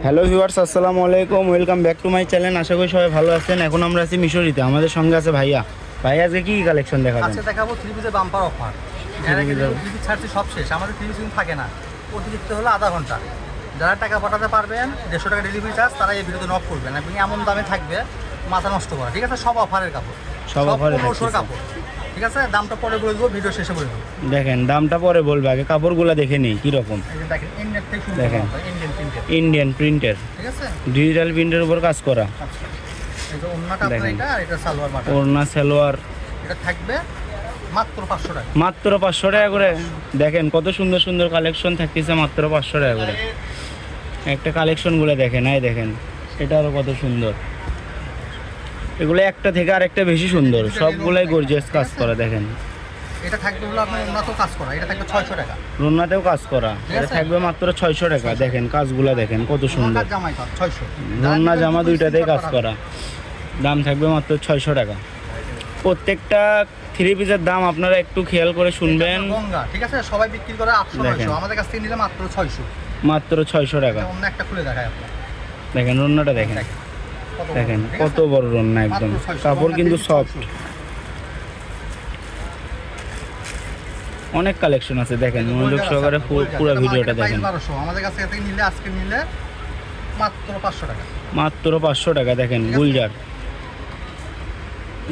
Hello viewers, আসসালামু আলাইকুম, welcome back to my channel. আশা করি সবাই ভালো আছেন। এখন আমরা আছি মিশরিতে, আমাদের সঙ্গে আছে ভাইয়া। ভাইয়া আজকে কি কালেকশন দেখাবেন? আজকে দেখাবো থ্রি পিসের বাম্পার অফার। যারা কিন্তু থ্রি পিস ছাড়ছে সব শেষ, আমাদের থ্রি পিস কিন্তু থাকে না, অতিরিক্ত হলো আধা ঘন্টা। যারা টাকা পাঠাতে পারবেন 150 টাকা ডেলিভারি চার্জ, তারা এই ভিডিওতে নক করবেন। আপনি এমন দামে থাকবে মাথা নষ্ট করা, ঠিক আছে? সব অফারের কাপড়, সব অফারের কাপড়, ঠিক আছে? দামটা পরে বলে দেবো, ভিডিও শেষে বলে দেবো। দেখেন, দামটা পরে বলবে, আগে কাপড়গুলো দেখে নিই কীরকম। দেখেন ইন্ডিয়ান থেকে শুরু দেখেন, ইন্ডিয়ান প্রিন্টের, ইন্ডিয়ান প্রিন্টের, ঠিক আছে? ডিজিটাল প্রিন্টের উপর কাজ করা। এই যে ওন্নাটা আপনার, এটা আর এটা সালোয়ার বাটা, ওড়না সালোয়ার, এটা থাকবে মাত্র 500 টাকা। মাত্র 500 টাকা করে। দেখেন কত সুন্দর সুন্দর কালেকশন থাকতেছে মাত্র 500 টাকা করে। একটা কালেকশনগুলো দেখেন, এই দেখেন, এটা আরও কত সুন্দর। এগুলো একটা থেকে আরেকটা বেশি সুন্দর, সবগুলাই গর্জিয়াস কাজ করা। দেখেন, এটা থাকবে হলো আপনার ওন্নাতেও কাজ করা, এটা থাকবে 600 টাকা। রুন্নাতেও কাজ করা, এটা থাকবে মাত্র 600 টাকা। দেখেন কাজগুলো দেখেন কত সুন্দর। জামাই কাজ 600, রুন্না জামা দুইটাতেই কাজ করা, দাম থাকবে মাত্র 600 টাকা। প্রত্যেকটা থ্রি পিসের দাম আপনারা একটু খেয়াল করে শুনবেন। গঙ্গা, ঠিক আছে? সবাই বিক্রি করে 800 900, আমাদের কাছ থেকে নিলে মাত্র 600, মাত্র 600 টাকা। অন্য একটা খুলে দেখায় আপনার। দেখেন রুন্নাটা দেখেন, দেখেন কত বড় রুন্না, একদম কাপড় কিন্তু সফট। অনেক কালেকশন আছে, দেখেন মনোযোগ সহকারে পুরো ভিডিওটা দেখেন। 1200, আমাদের কাছ থেকে নিলে আজকে নিলে মাত্র 500 টাকা, মাত্র 500 টাকা। দেখেন গুলজার,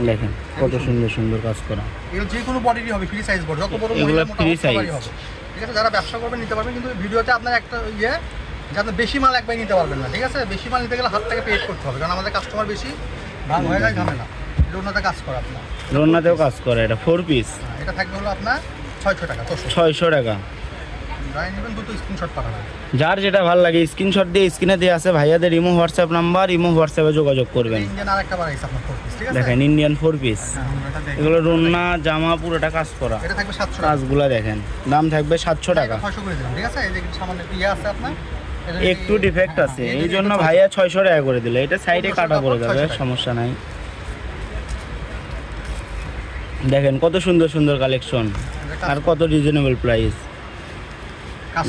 দেখেন কত সুন্দর সুন্দর কাজ করা। এগুলো যে কোনো বডিরই হবে, ফ্রি সাইজ বডি, যত বড় এগুলো মহিলা ফ্রি মোটা সাইজ সবারই হবে, ঠিক আছে? যারা ব্যবসা করবেন নিতে পারবেন, কিন্তু ভিডিওতে আপনার একটা যাতে বেশি মাল একবার নিতে পারবেন না, ঠিক আছে? বেশি মাল নিতে গেলে হাত থেকে পেড করতে হবে, কারণ আমাদের কাস্টমার বেশি, ভাগ হয়ে যায় ঝামেলা। রোনাতে কাজ করা আপনার, রোনাতেও কাজ করে, এটা 4 পিস। এটা থাকবে হলো আপনার 600 টাকা। 600 টাকা। যাই নেবেন দুটো স্ক্রিনশট পাঠাবেন, যার যেটা ভালো লাগে স্ক্রিনশট দিয়ে স্ক্রিনে দিয়ে আছে ভাইয়াদের ইমো হোয়াটসঅ্যাপ নাম্বার, ইমো হোয়াটসঅ্যাপে যোগাযোগ করবেন। ইন্ডিয়ান আরেকটা বাড়াইছে আপনার 4 পিস, ঠিক আছে? দেখেন ইন্ডিয়ান 4 পিস, এগুলো রুন্না জামা পুরোটা কাজ করা। এটা থাকবে 700 টাকা। কাজগুলো দেখেন, দাম থাকবে 700 টাকা। 600 করে দিলাম, ঠিক আছে? এই যে সামান্য আছে আপনার, একটু ডিফেক্ট আছে, এই জন্য ভাইয়া 600 টাকা করে দিল। এটা সাইডে কাটা পড়ে যাবে, সমস্যা নাই। দেখেন কত সুন্দর সুন্দর কালেকশন, আর কত রিজনেবল প্রাইস।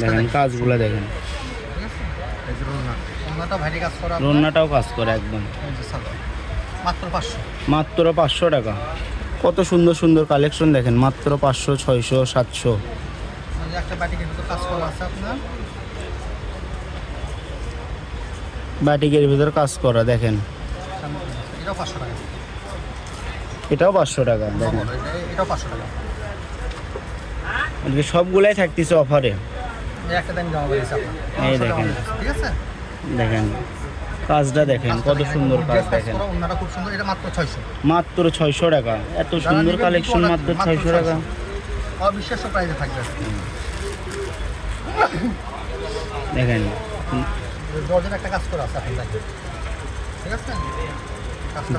দেখেন কাজগুলো দেখেন, রুন্নাটাও কাজ করে একদম। মাত্র 500, মাত্র 500 টাকা। কত সুন্দর সুন্দর কালেকশন দেখেন, মাত্র 500, 600, 700। একটা বাটিকের ভিতর কাজ করা আছে আপনার, বাটিকের ভিতর কাজ করা। দেখেন এটাও 500 টাকা, এটাও 500 টাকা। দেখেন এটাও 500 টাকা। আজকে সবগুলাই থাকতেছে অফারে। একটা দাম জামা পেয়েছে আপনার, এই দেখেন, ঠিক আছে? দেখেন কাজটা দেখেন কত সুন্দর কাজ। দেখেন ওন্নাটা খুব সুন্দর, এটা মাত্র 600, মাত্র 600 টাকা। এত সুন্দর কালেকশন মাত্র 600 টাকা। অবিশ্বাস্য প্রাইসে থাকবে। দেখেন জর্জেট একটা কাজ করা আছে আপনার, দেখেন, ঠিক আছে?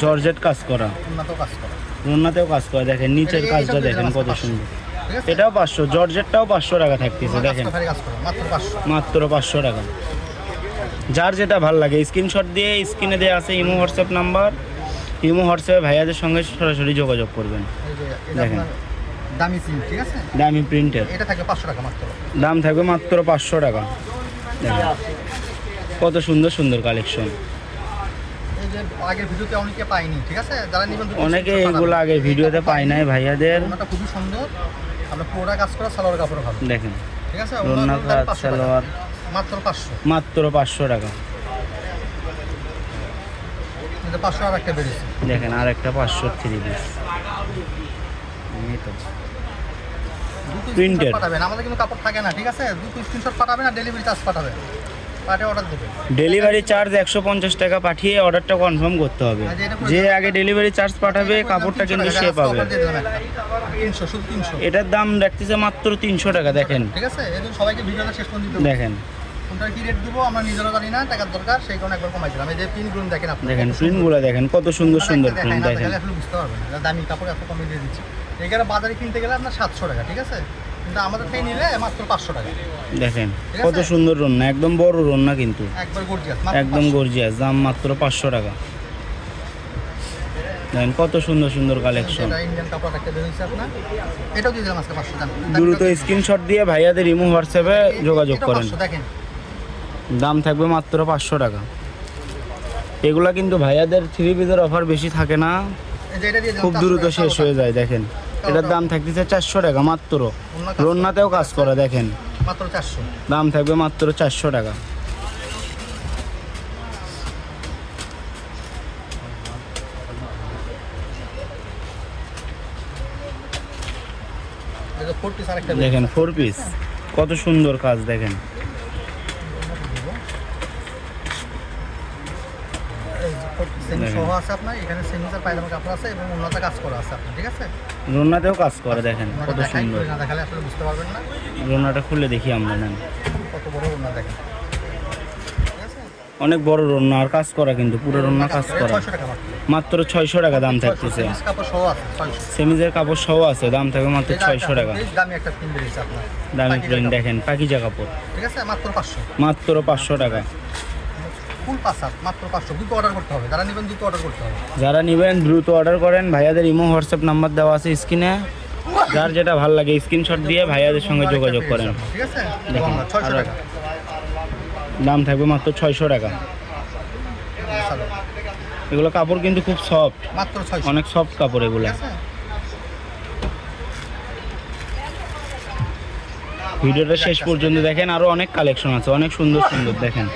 জর্জেট কাজ করা, ওন্নাতেও কাজ করা, রুন্নাতেও কাজ করা। দেখেন নিচের কাজটা দেখেন কত সুন্দর। এটাও 500, জর্জেটটাও 500 টাকা থাকতেছে। দেখেন মাত্র 500 টাকা। যার যেটা ভালো লাগে স্ক্রিনশট দিয়ে স্ক্রিনে দেওয়া আছে ইমো হোয়াটসঅ্যাপ নাম্বার, ইমো হোয়াটসঅ্যাপে ভাইয়াদের সঙ্গে সরাসরি যোগাযোগ করবেন। দেখেন দামি প্রিন্ট, ঠিক আছে? দামি প্রিন্টের, এটা থাকবে 500 টাকা মাত্র, দাম থাকবে মাত্র 500 টাকা। দেখেন কত সুন্দর সুন্দর কালেকশন। এই যে আগের ভিডিওতে অনেকে পাইনি, ঠিক আছে? যারা নেবেন অনেকে এগুলো আগে ভিডিওতে পাই নাই ভাইয়াদের। ওনাটা খুবই সুন্দর, আমরা পুরোটা কাজ করা, সালোয়ার কাপড় ভালো। দেখেন ঠিক আছে, রুন্না কাজ, সালোয়ার মাত্র 500, মাত্র 500 টাকা। এটা 500 আর একটা বেরিয়েছে। দেখেন আর একটা 500 থ্রি পিস প্রিন্টেড পাঠাবেন, আমাদের কিন্তু কাপড় থাকে না, ঠিক আছে? দুটো স্ক্রিনশট পাঠাবেন আর ডেলিভারি চার্জ পাঠাবেন, পাঠিয়ে অর্ডার দেবেন। ডেলিভারি চার্জ 150 টাকা পাঠিয়ে অর্ডারটা কনফার্ম করতে হবে। যে আগে ডেলিভারি চার্জ পাঠাবে কাপড়টা কিন্তু সে পাবে। 300, শুধু 300। এটার দাম রাখতেছে মাত্র 300 টাকা। দেখেন, ঠিক আছে? এজন্য সবাইকে ভিডিওটা শেষ পর্যন্ত দিতে দেখেন কোনটা কি রেট দিব আমরা নিজেরা জানি না, টাকার দরকার, সেই কারণে একবার কমাই দিলাম। এই যে পিনগুলো দেখেন আপনি, দেখেন প্রিন্টগুলো দেখেন কত সুন্দর সুন্দর প্রিন্ট। দেখেন আসলে বুঝতে পারবেন না, দামি কাপড় এত কমে দিয়ে দিচ্ছি। এখানে বাজারে কিনতে গেলে আপনার 700 টাকা, ঠিক আছে? কিন্তু আমাদের থেকে নিলে মাত্র 500 টাকা। দেখেন কত সুন্দর রন্না, একদম বড় রন্না, কিন্তু একবার গর্জিয়াস, একদম গর্জিয়াস। দাম মাত্র 500 টাকা। দেখেন কত সুন্দর সুন্দর কালেকশন। এটা ইন্ডিয়ান কাপড় একটা বেরিয়েছে আপনার, এটাও দিয়ে দিলাম আজকে 500 টাকা। দ্রুত স্ক্রিনশট দিয়ে ভাইয়াদের ইমো হোয়াটসঅ্যাপে যোগাযোগ করেন। দেখেন দাম থাকবে মাত্র 500 টাকা। এগুলা কিন্তু ভাইয়াদের 3 পিসের অফার বেশি থাকে না, এই যে এটা দিয়ে দিলাম খুব 400 দ্রুত টাকা, শেষ হয়ে যায়। দেখেন এটার দাম থাকতেছে 400 টাকা মাত্র। রন্নাতেও কাজ করা দেখেন, মাত্র 400। দাম থাকবে মাত্র 400 টাকা। এই যে 4 পিস আরেকটা দেখেন 4 পিস কত সুন্দর কাজ দেখেন। সেমি সহ আছে আপনার, এখানে সেমিজার পায়জামা কাপড় আছে এবং উন্নত কাজ করা আছে আপনার, ঠিক আছে? রন্নাতেও কাজ করা দেখেন ওনাটা কত দেখাই, সুন্দর। না দেখালে আসলে বুঝতে পারবেন না রন্নাটা খুলে দেখি আমরা, নেন কত বড় ওনা দেখেন, ঠিক আছে? অনেক বড় রন্না আর কাজ করা, কিন্তু পুরো রন্না কাজ করা। 600 টাকা মাত্র। মাত্র 600 টাকা দাম থাকতেছে। সেমিজ কাপড় সহ আছে 600। সেমিজের কাপড় সহ আছে, দাম থাকবে মাত্র 600 টাকা। বেশ দামি একটা প্রিন্ট বেরিয়েছে আপনার, দামি পাকিজা প্রিন্ট কাপড়, দেখেন, পাকিজা কাপড়, ঠিক আছে? মাত্র 500। মাত্র 500 টাকা। ফুল পাঁচ হাত মাত্র 500। দুটো অর্ডার করতে হবে, যারা নেবেন দুটো অর্ডার করতে হবে। যারা নেবেন দ্রুত অর্ডার করেন। ভাইয়াদের ইমো হোয়াটসঅ্যাপ নাম্বার দেওয়া আছে স্ক্রিনে, যার যেটা ভালো লাগে স্ক্রিনশট দিয়ে ভাইয়াদের সঙ্গে যোগাযোগ করেন। ঠিক আছে? দেখেন, 600 টাকা দাম থাকবে মাত্র 600 টাকা। এগুলো কাপড় কিন্তু খুব সফট, মাত্র 600, অনেক সফট কাপড় এগুলো। ঠিক আছে? ভিডিওটা শেষ পর্যন্ত দেখেন, আরো অনেক কালেকশন আছে, অনেক সুন্দর সুন্দর দেখেন।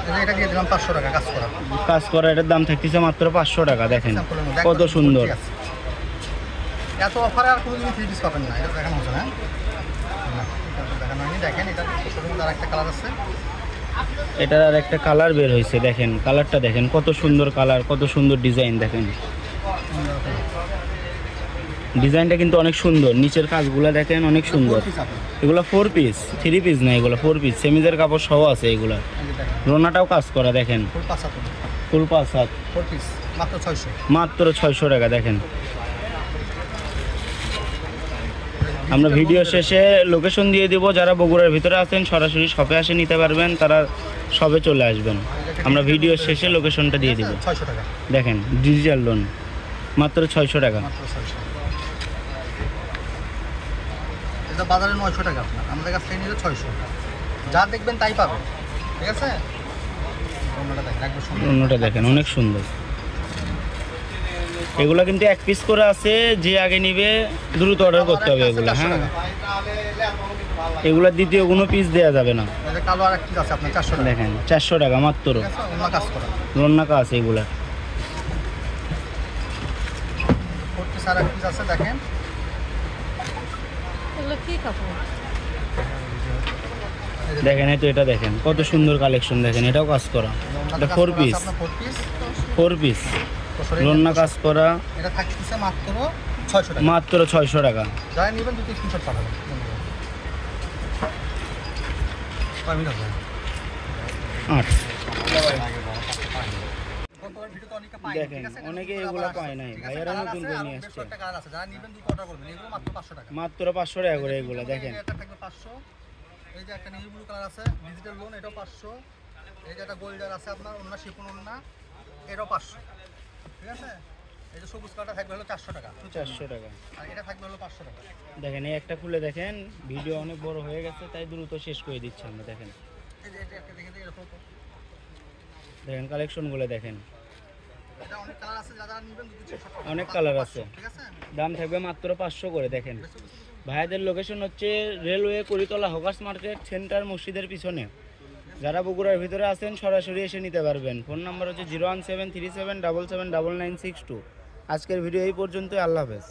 এই যে এটা দিয়ে দিলাম 500 টাকা কাজ করা, কাজ করা, এটার দাম থাকতেছে মাত্র 500 টাকা। দেখেন স্যাম্পলের মধ্যে কত একদম সুন্দর। ভর্তি আছে। এত অফারে আর কোনোদিন 3 পিস পাবেন না, এটা দেখানো হচ্ছে না, না, এটা দেখানো হয়নি। দেখেন এটা ছোটোর আর একটা কালার আছে, এটার আর একটা কালার বের হয়েছে, দেখেন কালারটা দেখেন কত সুন্দর কালার, কত সুন্দর ডিজাইন দেখেন। ডিজাইনটা কিন্তু অনেক সুন্দর, নিচের কাজগুলো দেখেন অনেক সুন্দর। 4 পিস আপনার, এগুলো 4 পিস, 3 পিস না, এগুলো 4 পিস। সেমিজের কাপড় সহ আছে এগুলো। এই যে দেখেন রোনাটাও কাজ করা দেখেন, ফুল পাঁচ হাত, ফুল 5 হাত, 4 পিস মাত্র 600। মাত্র 600 টাকা। দেখেন আমরা ভিডিও শেষে লোকেশন দিয়ে দিব, যারা বগুড়ার ভিতরে আছেন সরাসরি শপে আসে নিতে পারবেন, তারা শপে চলে আসবেন। আমরা ভিডিও শেষে লোকেশনটা দিয়ে দিব। 600 টাকা দেখেন ডিজিটাল লোন মাত্র 600 টাকা। মাত্র 600। এটা বাজারে 900 টাকা আপনার, আমাদের কাছ থেকে নিলে 600। যা দেখবেন তাই পাবেন, ঠিক আছে? অন্যটা দেখেন একদম সুন্দর, অন্যটা দেখেন অনেক সুন্দর। এগুলো কিন্তু 1 পিস করে আছে, যে আগে নিবে দ্রুত অর্ডার করতে হবে এগুলো। হ্যাঁ, এগুলো দ্বিতীয় কোনো পিস দেওয়া যাবে না। এই যে কালো আর এক পিস আছে আপনার 400 টাকা, দেখেন 400 টাকা মাত্র। ঠিক আছে? অন্য কাজ করা রন্নাকা আছে এগুলা। 4 পিস আর এক পিস আছে, দেখেন এগুলো কি কাপড়? এই যে দেখেন এই তো, এটা দেখেন কত সুন্দর কালেকশন দেখেন, এটাও কাজ করা। অন্যটা এটা কাজ 4 করা পিস, আছে আপনার 4 পিস 4 পিস রন্না কাজ করা, এটা থাকতেছে মাত্র 600 টাকা। মাত্র 600 টাকা। যারা নেবেন দুটো স্ক্রিনশট পাঠাবেন। কয় মিনিট হবে? 8। গতবার ভিডিওতে অনেকে পায়, দেখেন, ঠিক আছে? অনেকে আবার এগুলো আসছে, পায় নাই, ঠিক আছে? ভাইয়ারা কালার নতুন আছে, করে আরো নিয়ে বেশ আসছে। কয়েকটা কালার আছে, যারা নেবেন দুটো অর্ডার করবেন, এগুলো মাত্র 500 টাকা। মাত্র 500 টাকা করে এগুলো দেখেন। এটা থাকবে 500। এই যে একটা নেভি ব্লু কালার আছে ডিজিটাল লোন, এটাও 500। এই যে একটা গোল্ডার আছে আপনার, অন্য শিপন অন্য, এটাও 500, ঠিক আছে? এই যে সবুজ কালারটা থাকবে হলো 400 টাকা, 400 টাকা। আর এটা থাকবে হলো 500 টাকা। দেখেন এই একটা খুলে দেখেন, ভিডিও অনেক বড় হয়ে গেছে তাই দ্রুত শেষ করে দিচ্ছি আমরা। দেখেন এই যে এটা একটা দেখে দিই, এরকম তো। দেখেন কালেকশনগুলো দেখেন, এটা অনেক কালার আছে, যারা নেবেন দুটো screenshot পাঠাবেন। অনেক কালার 500, আছে। ঠিক আছে? দাম থাকবে মাত্র 500 করে। দেখেন ভাইয়াদের লোকেশন হচ্ছে railway Karitala hawkers market centre মসজিদের পিছনে। যারা বগুড়ার ভিতরে আছেন সরাসরি এসে নিতে পারবেন। ফোন নাম্বার হচ্ছে 01737779962। আজকের ভিডিও এই পর্যন্ত, আল্লাহ হাফেজ।